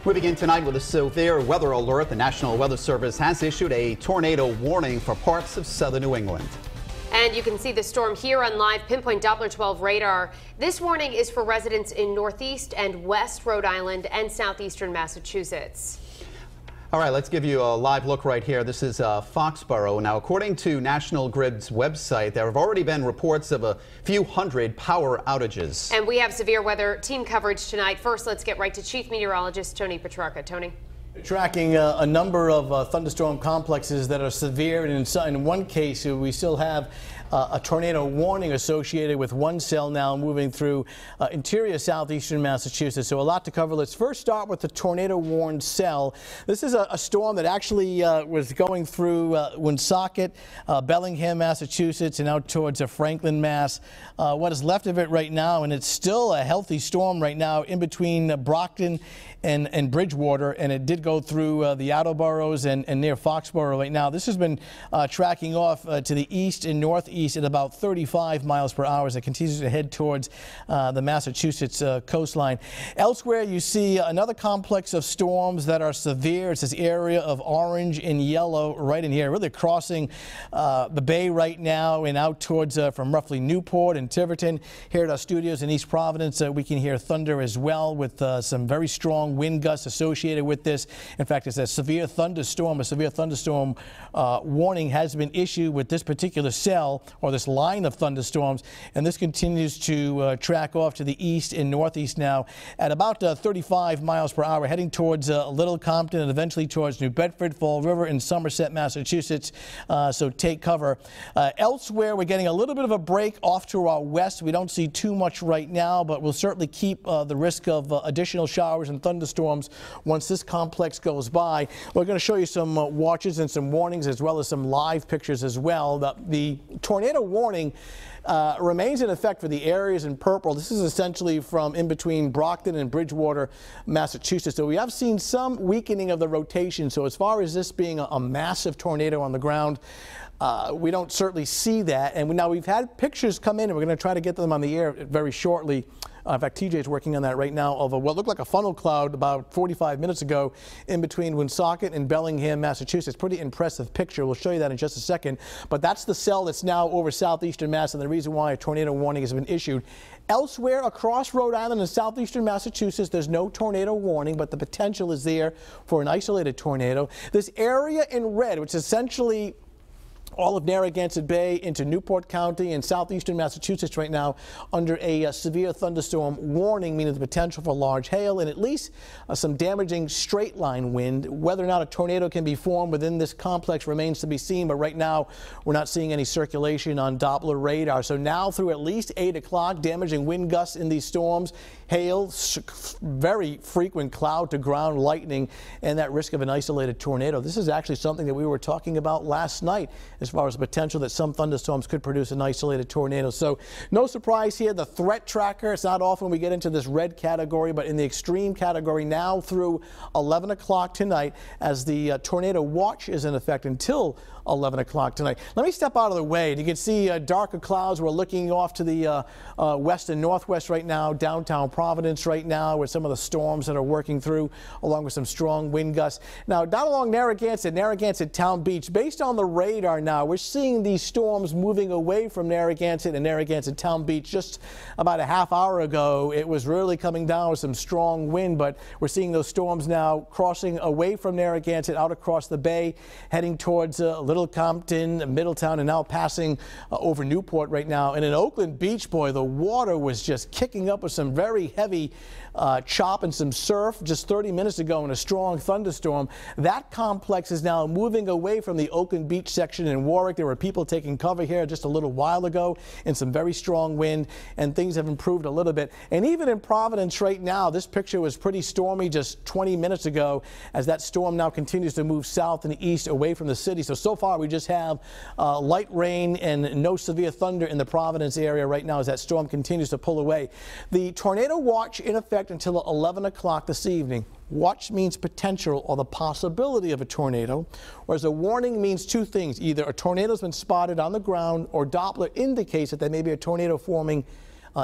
We begin tonight with a severe weather alert. The National Weather Service has issued a tornado warning for parts of southern New England. And you can see the storm here on live Pinpoint Doppler 12 radar. This warning is for residents in Northeast and West Rhode Island and Southeastern Massachusetts. All right, let's give you a live look right here. This is Foxborough. Now, according to National Grid's website, there have already been reports of a few hundred power outages. And we have severe weather team coverage tonight. First, let's get right to Chief Meteorologist Tony Petrarca. Tony. Tracking a number of thunderstorm complexes that are severe, and in one case we still have a tornado warning associated with one cell now moving through interior southeastern Massachusetts. So a lot to cover. Let's first start with the tornado warned cell. This is a storm that actually was going through Woonsocket, Bellingham, Massachusetts, and out towards Franklin, Mass. What is left of it right now, and it's still a healthy storm right now in between Brockton and Bridgewater, and it did go through the outer boroughs and near Foxborough right now. This has been tracking off to the east and northeast at about 35 miles per hour as it continues to head towards the Massachusetts coastline. Elsewhere, you see another complex of storms that are severe. It's this area of orange and yellow right in here, really crossing the bay right now and out towards from roughly Newport and Tiverton. Here at our studios in East Providence, we can hear thunder as well with some very strong wind gusts associated with this. In fact, it's a severe thunderstorm. A severe thunderstorm warning has been issued with this particular cell or this line of thunderstorms, and this continues to track off to the east and northeast now at about 35 miles per hour, heading towards Little Compton and eventually towards New Bedford, Fall River, and Somerset, Massachusetts. So take cover. Elsewhere, we're getting a little bit of a break off to our west. We don't see too much right now, but we'll certainly keep the risk of additional showers and thunderstorms once this complex goes by. We're going to show you some watches and some warnings as well as some live pictures as well. The tornado warning remains in effect for the areas in purple. This is essentially from in between Brockton and Bridgewater, Massachusetts. So we have seen some weakening of the rotation. So as far as this being a massive tornado on the ground, we don't certainly see that. And now we've had pictures come in, and we're going to try to get them on the air very shortly. In fact, TJ is working on that right now of what looked like a funnel cloud about 45 minutes ago in between Woonsocket and Bellingham, Massachusetts. Pretty impressive picture. We'll show you that in just a second. But that's the cell that's now over southeastern Mass, and the reason why a tornado warning has been issued. Elsewhere across Rhode Island and southeastern Massachusetts, there's no tornado warning, but the potential is there for an isolated tornado. This area in red, which is essentially all of Narragansett Bay into Newport County and southeastern Massachusetts right now under a severe thunderstorm warning, meaning the potential for large hail and at least some damaging straight line wind. Whether or not a tornado can be formed within this complex remains to be seen, but right now we're not seeing any circulation on Doppler radar. So now through at least 8 o'clock, damaging wind gusts in these storms, hail, very frequent cloud to ground lightning, and that risk of an isolated tornado. This is actually something that we were talking about last night as far as the potential that some thunderstorms could produce an isolated tornado. So no surprise here. The threat tracker, it's not often we get into this red category, but in the extreme category now through 11 o'clock tonight, as the tornado watch is in effect until 11 o'clock tonight. Let me step out of the way. You can see darker clouds. We're looking off to the west and northwest right now, downtown Providence right now with some of the storms that are working through, along with some strong wind gusts. Now down along Narragansett Town Beach, based on the radar now, we're seeing these storms moving away from Narragansett and Narragansett Town Beach. Just about a half hour ago, it was really coming down with some strong wind, but we're seeing those storms now crossing away from Narragansett out across the bay, heading towards Little Compton, Middletown, and now passing over Newport right now. And in Oakland Beach, boy, the water was just kicking up with some very heavy chop and some surf just 30 minutes ago in a strong thunderstorm. That complex is now moving away from the Oakland Beach section in Warwick. There were people taking cover here just a little while ago in some very strong wind, and things have improved a little bit. And even in Providence right now, this picture was pretty stormy just 20 minutes ago as that storm now continues to move south and east away from the city. So far we just have light rain and no severe thunder in the Providence area right now as that storm continues to pull away. The tornado watch in effect until 11 o'clock this evening. Watch means potential or the possibility of a tornado, whereas a warning means two things. Either a tornado has been spotted on the ground or Doppler indicates that there may be a tornado forming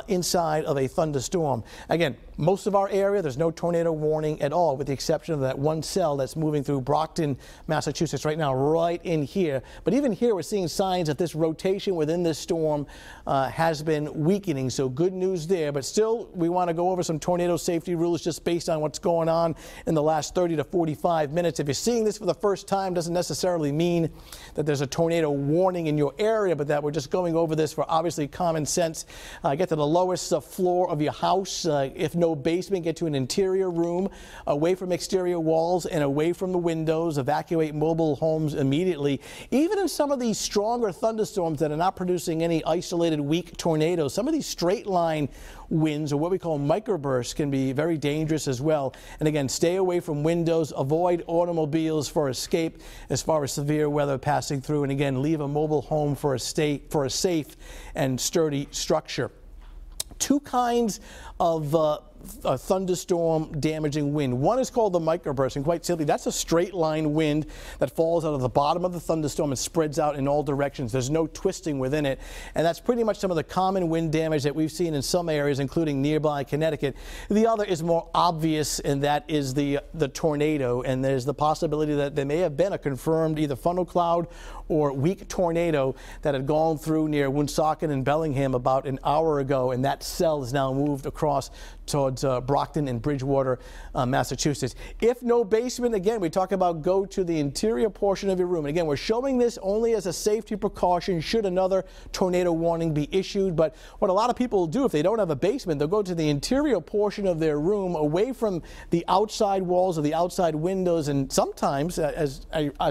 inside of a thunderstorm. Again, most of our area, there's no tornado warning at all, with the exception of that one cell that's moving through Brockton, Massachusetts right now, right in here. But even here, we're seeing signs that this rotation within this storm has been weakening, so good news there. But still, we want to go over some tornado safety rules just based on what's going on in the last 30 to 45 minutes. If you're seeing this for the first time, doesn't necessarily mean that there's a tornado warning in your area, but that we're just going over this for obviously common sense. Get to the lowest floor of your house. If no basement, get to an interior room, away from exterior walls and away from the windows. Evacuate mobile homes immediately. Even in some of these stronger thunderstorms that are not producing any isolated weak tornadoes, some of these straight line winds, or what we call microbursts, can be very dangerous as well. And again, stay away from windows, avoid automobiles for escape as far as severe weather passing through, and again, leave a mobile home for a safe and sturdy structure. Two kinds of a thunderstorm damaging wind. One is called the microburst, and quite simply, that's a straight line wind that falls out of the bottom of the thunderstorm and spreads out in all directions. There's no twisting within it, and that's pretty much some of the common wind damage that we've seen in some areas, including nearby Connecticut. The other is more obvious, and that is the tornado, and there's the possibility that there may have been a confirmed either funnel cloud or weak tornado that had gone through near Woonsocket and Bellingham about an hour ago, and that cell is now moved across towards Brockton and Bridgewater, Massachusetts. If no basement, again, we talk about go to the interior portion of your room. And again, we're showing this only as a safety precaution should another tornado warning be issued. But what a lot of people will do if they don't have a basement, they'll go to the interior portion of their room, away from the outside walls or the outside windows, and sometimes, as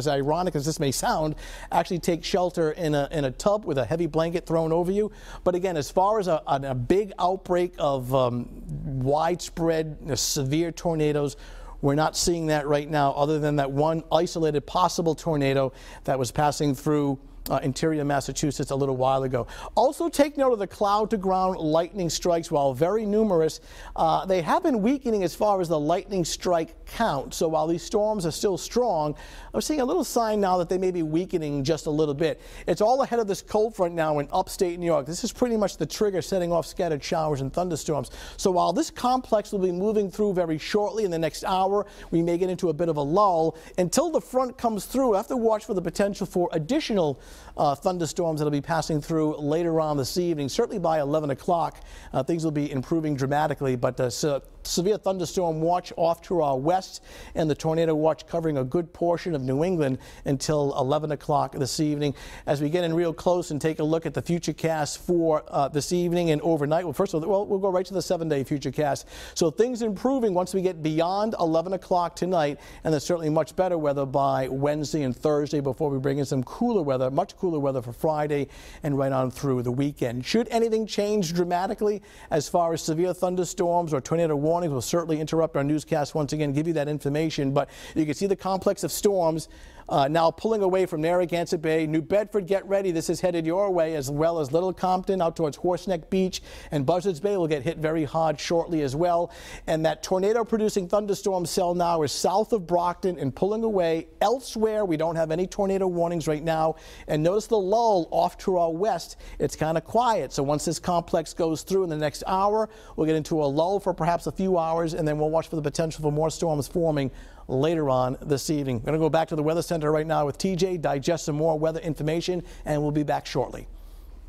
ironic as this may sound, actually take shelter in a tub with a heavy blanket thrown over you. But again, as far as a big outbreak of widespread severe tornadoes, we're not seeing that right now, other than that one isolated possible tornado that was passing through interior Massachusetts a little while ago. Also take note of the cloud to ground lightning strikes. While very numerous, they have been weakening as far as the lightning strike count. So while these storms are still strong, I'm seeing a little sign now that they may be weakening just a little bit. It's all ahead of this cold front now in upstate New York. This is pretty much the trigger setting off scattered showers and thunderstorms. So while this complex will be moving through very shortly in the next hour, we may get into a bit of a lull. Until the front comes through, we have to watch for the potential for additional thunderstorms that will be passing through later on this evening. Certainly by 11 o'clock, things will be improving dramatically, but severe thunderstorm watch off to our west, and the tornado watch covering a good portion of New England until 11 o'clock this evening. As we get in real close and take a look at the Futurecast for this evening and overnight, well, first of all, we'll go right to the 7-day Futurecast. So things improving once we get beyond 11 o'clock tonight, and there's certainly much better weather by Wednesday and Thursday before we bring in some cooler weather, much cooler weather for Friday and right on through the weekend. Should anything change dramatically as far as severe thunderstorms or tornado warnings, we'll certainly interrupt our newscast once again, give you that information. But you can see the complex of storms now pulling away from Narragansett Bay. New Bedford, get ready. This is headed your way, as well as Little Compton out towards Horseneck Beach, and Buzzards Bay will get hit very hard shortly as well. And that tornado-producing thunderstorm cell now is south of Brockton and pulling away. Elsewhere, we don't have any tornado warnings right now. And notice the lull off to our west. It's kind of quiet. So once this complex goes through in the next hour, we'll get into a lull for perhaps a few hours, and then we'll watch for the potential for more storms forming later on this evening. We're going to go back to the Weather Center right now with TJ, digest some more weather information, and we'll be back shortly.